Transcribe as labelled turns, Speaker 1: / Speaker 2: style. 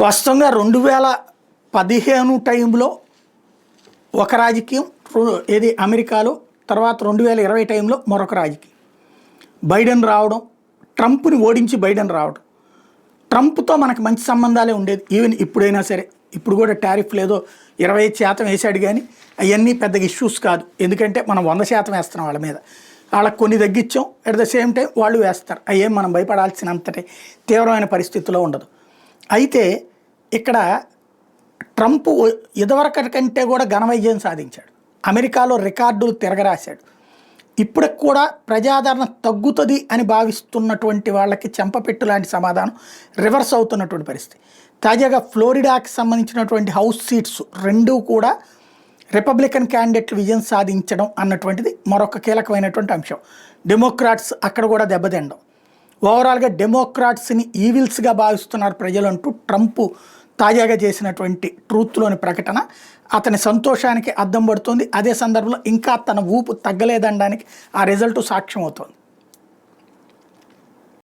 Speaker 1: వాస్తవంగా 2015 టైంలో ఒక రాజకీయం, ఏది అమెరికాలో, తర్వాత 2020 టైంలో మరొక రాజకీయం. బైడెన్ రావడం, ట్రంప్ని ఓడించి బైడెన్ రావడం. ట్రంప్తో మనకు మంచి సంబంధాలే ఉండేది. ఈవెన్ ఇప్పుడైనా సరే, ఇప్పుడు కూడా టారిఫ్ లేదో 25% వేసాడు, కానీ అవన్నీ పెద్దగా ఇష్యూస్ కాదు. ఎందుకంటే మనం 100% వేస్తున్నాం వాళ్ళ మీద. వాళ్ళకి కొన్ని తగ్గించాం, అట్ ద సేమ్ టైం వాళ్ళు వేస్తారు. అవేం మనం భయపడాల్సినంతటి తీవ్రమైన పరిస్థితిలో ఉండదు. అయితే ఇక్కడ ట్రంప్ ఇదివరకటి కంటే కూడా ఘన విజయం సాధించాడు. అమెరికాలో రికార్డులు తిరగరాశాడు. ఇప్పటికి కూడా ప్రజాదరణ తగ్గుతుంది అని భావిస్తున్నటువంటి వాళ్ళకి చెంపపెట్టు లాంటి సమాధానం రివర్స్ అవుతున్నటువంటి పరిస్థితి. తాజాగా ఫ్లోరిడాకి సంబంధించినటువంటి హౌస్ సీట్స్ రెండూ కూడా రిపబ్లికన్ క్యాండిడేట్లు విజయం సాధించడం అన్నటువంటిది మరొక కీలకమైనటువంటి అంశం. డెమోక్రాట్స్ అక్కడ కూడా దెబ్బతిండం. ఓవరాల్గా డెమోక్రాట్స్ని ఈవిల్స్గా భావిస్తున్నారు ప్రజలు అంటూ ట్రంప్ తాజాగా చేసినటువంటి ట్రూత్లోని ప్రకటన అతని సంతోషానికి అద్దం పడుతుంది. అదే సందర్భంలో ఇంకా తన ఊపు తగ్గలేదనడానికి ఆ రిజల్ట్ సాక్ష్యం అవుతుంది.